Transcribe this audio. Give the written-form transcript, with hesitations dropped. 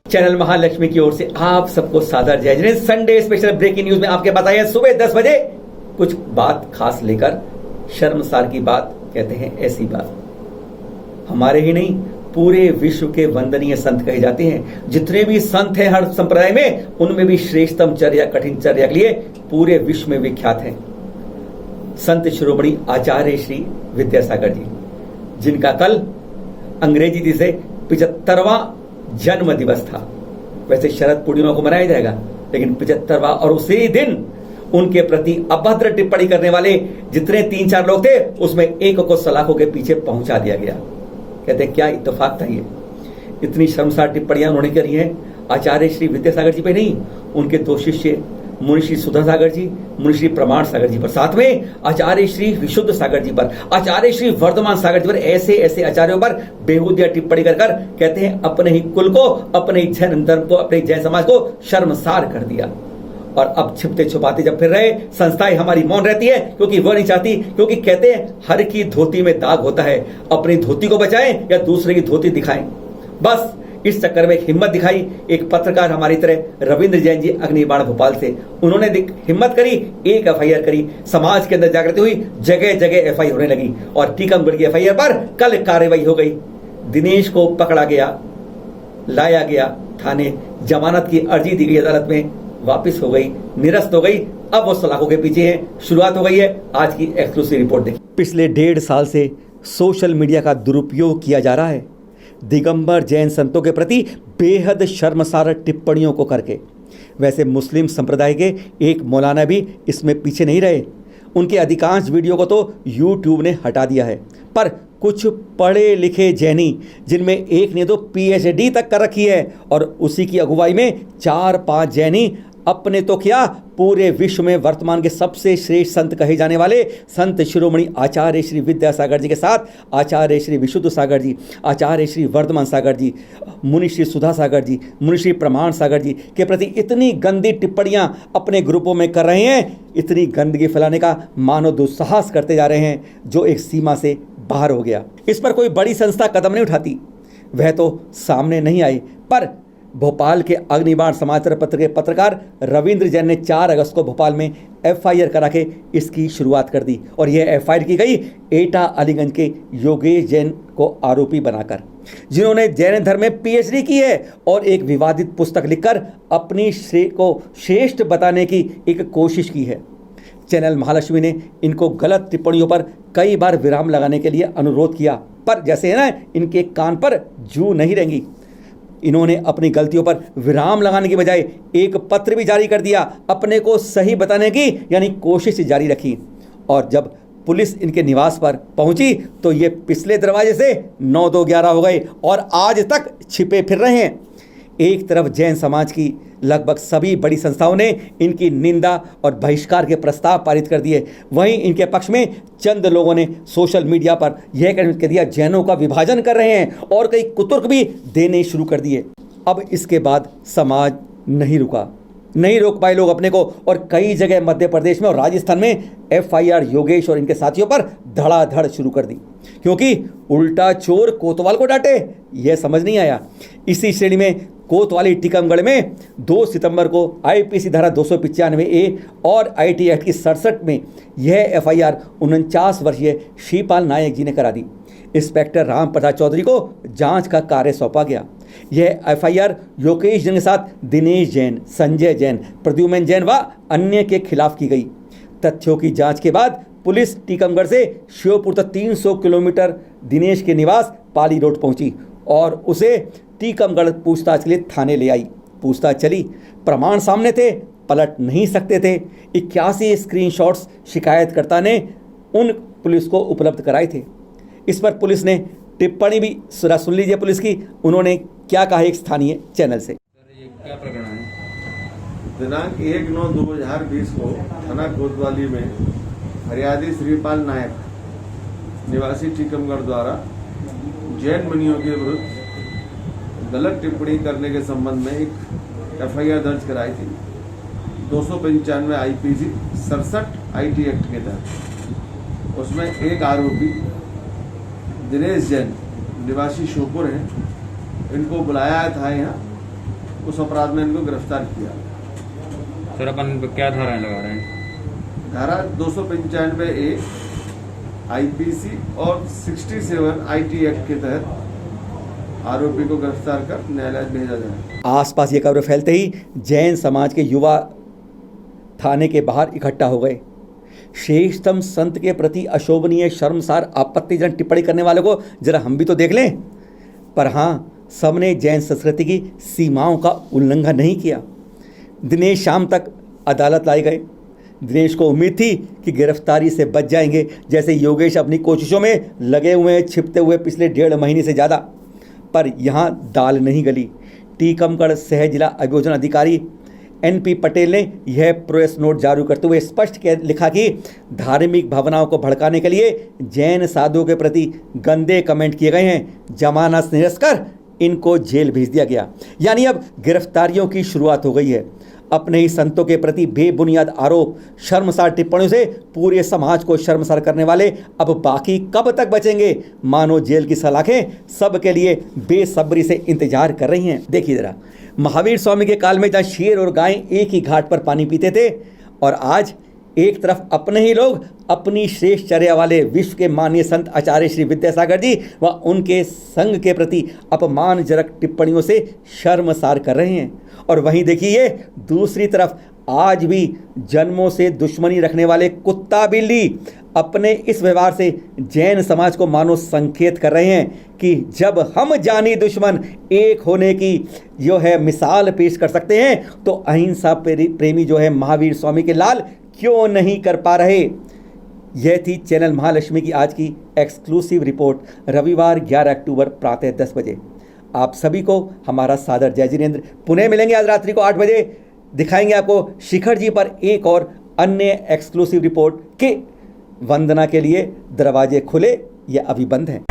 Channel Mahalakshmi की ओर से आप सबको सादर जय जय। संडे स्पेशल ब्रेकिंग न्यूज में आपके पास आए सुबह 10 बजे कुछ बात खास लेकर। शर्मसार की बात कहते हैं ऐसी बात। हमारे ही नहीं पूरे विश्व के वंदनीय संत कहे जाते हैं। जितने भी संत हैं हर संप्रदाय में, उनमें भी श्रेष्ठतम चर्या कठिन चर्या के लिए पूरे विश्व में विख्यात हैं संत शिरोमणि आचार्य श्री विद्यासागर जी, जिनका कल अंग्रेजी दिन से 75वां जन्म दिवस था। वैसे शरद पूर्णिमा को मनाया जाएगा, लेकिन 75वां और उसी दिन उनके प्रति अभद्र टिप्पणी करने वाले जितने 3-4 लोग थे, उसमें एक को सलाखों के पीछे पहुंचा दिया गया। कहते हैं क्या इत्तेफाक था ये। इतनी शर्मसार टिप्पणियां उन्होंने करी हैं आचार्य श्री विद्यासागर जी पे नहीं, उनके 2 शिष्य मुनिश्री सुधा सागर जी, मुनिश्री प्रमाण सागर जी पर, साथ में आचार्य श्री विशुद्ध सागर जी पर, आचार्य श्री वर्धमान सागर जी पर, ऐसे ऐसे आचार्यों पर बेहुदिया टिप्पणी कर कहते हैं अपने ही कुल को, अपने ही जैन धर्म को, अपने जैन समाज को शर्मसार कर दिया। और अब छिपते छुपाते जब फिर रहे, संस्थाएं हमारी मौन रहती है क्योंकि वह नहीं चाहती, क्योंकि कहते हैं हर की धोती में दाग होता है, अपनी धोती को बचाएं या दूसरे की धोती दिखाएं। बस इस चक्कर में एक हिम्मत दिखाई एक पत्रकार हमारी तरह रविंद्र जैन जी अग्निबाण भोपाल से। उन्होंने हिम्मत करी, एक एफआईआर करी, समाज के अंदर जागृति हुई, जगह जगह एफआईआर होने लगी और टीकमगढ़ की एफआईआर पर कल कार्रवाई हो गई। दिनेश को पकड़ा गया, लाया गया थाने, जमानत की अर्जी दी गई, अदालत में वापिस हो गई, निरस्त हो गई। अब वो सलाखों के पीछे है, शुरुआत हो गई है। आज की एक्सक्लूसिव रिपोर्ट देखिए। पिछले 1.5 साल से सोशल मीडिया का दुरुपयोग किया जा रहा है दिगंबर जैन संतों के प्रति बेहद शर्मसार टिप्पणियों को करके। वैसे मुस्लिम संप्रदाय के एक मौलाना भी इसमें पीछे नहीं रहे। उनके अधिकांश वीडियो को तो यूट्यूब ने हटा दिया है, पर कुछ पढ़े लिखे जैनी, जिनमें एक ने तो पीएचडी तक कर रखी है और उसी की अगुवाई में 4-5 जैनी अपने तो क्या पूरे विश्व में वर्तमान के सबसे श्रेष्ठ संत कहे जाने वाले संत शिरोमणि आचार्य श्री विद्यासागर जी के साथ आचार्य श्री विशुद्ध सागर जी, आचार्य श्री वर्धमान सागर जी, मुनिश्री सुधा सागर जी, मुनिश्री प्रमाण सागर जी के प्रति इतनी गंदी टिप्पणियां अपने ग्रुपों में कर रहे हैं, इतनी गंदगी फैलाने का मानव दुस्साहस करते जा रहे हैं जो एक सीमा से बाहर हो गया। इस पर कोई बड़ी संस्था कदम नहीं उठाती, वह तो सामने नहीं आई। पर भोपाल के अग्निबाण समाचार पत्र के पत्रकार रविंद्र जैन ने 4 अगस्त को भोपाल में एफआईआर करा के इसकी शुरुआत कर दी और यह एफआईआर की गई एटा अलीगंज के योगेश जैन को आरोपी बनाकर, जिन्होंने जैन धर्म में पीएचडी की है और एक विवादित पुस्तक लिखकर अपनी को श्रेष्ठ बताने की एक कोशिश की है। चैनल महालक्ष्मी ने इनको गलत टिप्पणियों पर कई बार विराम लगाने के लिए अनुरोध किया, पर जैसे है ना, इनके कान पर जू नहीं रहेंगी। इन्होंने अपनी गलतियों पर विराम लगाने की बजाय एक पत्र भी जारी कर दिया, अपने को सही बताने की यानी कोशिश जारी रखी। और जब पुलिस इनके निवास पर पहुंची तो ये पिछले दरवाजे से 9-2-11 हो गए और आज तक छिपे फिर रहे हैं। एक तरफ जैन समाज की लगभग सभी बड़ी संस्थाओं ने इनकी निंदा और बहिष्कार के प्रस्ताव पारित कर दिए, वहीं इनके पक्ष में चंद लोगों ने सोशल मीडिया पर यह कह दिया जैनों का विभाजन कर रहे हैं और कई कुतर्क भी देने शुरू कर दिए। अब इसके बाद समाज नहीं रुका, नहीं रोक पाए लोग अपने को और कई जगह मध्य प्रदेश में और राजस्थान में एफआईआर योगेश और इनके साथियों पर धड़ाधड़ शुरू कर दी, क्योंकि उल्टा चोर कोतवाल को डांटे, यह समझ नहीं आया। इसी श्रेणी में कोतवाली टीकमगढ़ में 2 सितंबर को आईपीसी धारा 295A और आईटी एक्ट की 67 में यह एफआईआर 49 वर्षीय श्रीपाल नायक जी ने करा दी। इंस्पेक्टर राम प्रसाद चौधरी को जांच का कार्य सौंपा गया। यह एफआईआर योगेश जैन के साथ दिनेश जैन, संजय जैन, प्रद्युम्न जैन व अन्य के खिलाफ की गई। तथ्यों की जांच के बाद पुलिस टीकमगढ़ से श्योपुर तक 300 किलोमीटर दिनेश के निवास पाली रोड पहुंची और उसे टीकमगढ़ पूछताछ के लिए थाने ले आई। पूछताछ चली, प्रमाण सामने थे, पलट नहीं सकते थे। 81 स्क्रीनशॉट्स शिकायतकर्ता ने उन पुलिस को उपलब्ध कराए थे। इस पर पुलिस ने टिप्पणी भी सुन लीजिए पुलिस की, उन्होंने क्या कहा एक स्थानीय चैनल से। ये क्या प्रकरण है? दिनांक 1/9/2020 को थाना कोतवाली में फरियादी श्रीपाल नायक निवासी टीकमगढ़ द्वारा जैन मुनियों के विरुद्ध गलत टिप्पणी करने के संबंध में एक एफआईआर दर्ज कराई थी 295 आईपीसी 67 आईटी एक्ट के तहत। उसमें एक आरोपी दिनेश जैन निवासी श्योपुर हैं, इनको बुलाया था यहाँ उस अपराध में इनको गिरफ्तार किया। सर अपन क्या धाराएं लगा रहे हैं? धारा 295A IPC और 67 IT एक्ट के तहत आरोपी को गिरफ्तार कर न्यायालय भेजा जाए। आसपास ये खबर फैलते ही जैन समाज के युवा थाने के बाहर इकट्ठा हो गए। श्रेष्ठतम संत के प्रति अशोभनीय, शर्मसार, आपत्तिजनक टिप्पणी करने वालों को जरा हम भी तो देख लें। पर हाँ, सबने जैन संस्कृति की सीमाओं का उल्लंघन नहीं किया। दिनेश शाम तक अदालत लाए गए। दिनेश को उम्मीद थी कि गिरफ्तारी से बच जाएंगे, जैसे योगेश अपनी कोशिशों में लगे हुए हैं, छिपते हुए पिछले 1.5 महीने से ज़्यादा। पर यहाँ दाल नहीं गली। टीकमगढ़ सह जिला अभियोजन अधिकारी NP पटेल ने यह प्रेस नोट जारी करते हुए स्पष्ट लिखा कि धार्मिक भावनाओं को भड़काने के लिए जैन साधुओं के प्रति गंदे कमेंट किए गए हैं। जमानत निरस्त कर इनको जेल भेज दिया गया। यानी अब गिरफ्तारियों की शुरुआत हो गई है। अपने ही संतों के प्रति बेबुनियाद आरोप, शर्मसार टिप्पणियों से पूरे समाज को शर्मसार करने वाले अब बाकी कब तक बचेंगे? मानो जेल की सलाखें सबके लिए बेसब्री से इंतजार कर रही हैं। देखिए जरा, महावीर स्वामी के काल में जहाँ शेर और गाय एक ही घाट पर पानी पीते थे, और आज एक तरफ अपने ही लोग अपनी श्रेष्ठ चर्या वाले विश्व के माननीय संत आचार्य श्री विद्यासागर जी व उनके संघ के प्रति अपमानजनक टिप्पणियों से शर्मसार कर रहे हैं। और वहीं देखिए, दूसरी तरफ आज भी जन्मों से दुश्मनी रखने वाले कुत्ता बिल्ली अपने इस व्यवहार से जैन समाज को मानो संकेत कर रहे हैं कि जब हम जानी दुश्मन एक होने की जो है मिसाल पेश कर सकते हैं, तो अहिंसा प्रेमी जो है महावीर स्वामी के लाल क्यों नहीं कर पा रहे। यह थी चैनल महालक्ष्मी की आज की एक्सक्लूसिव रिपोर्ट, रविवार 11 अक्टूबर प्रातः 10 बजे। आप सभी को हमारा सादर जय जिनेंद्र। पुनः मिलेंगे आज रात्रि को 8 बजे। दिखाएंगे आपको शिखर जी पर एक और अन्य एक्सक्लूसिव रिपोर्ट के वंदना के लिए दरवाजे खुले या अभी बंद हैं।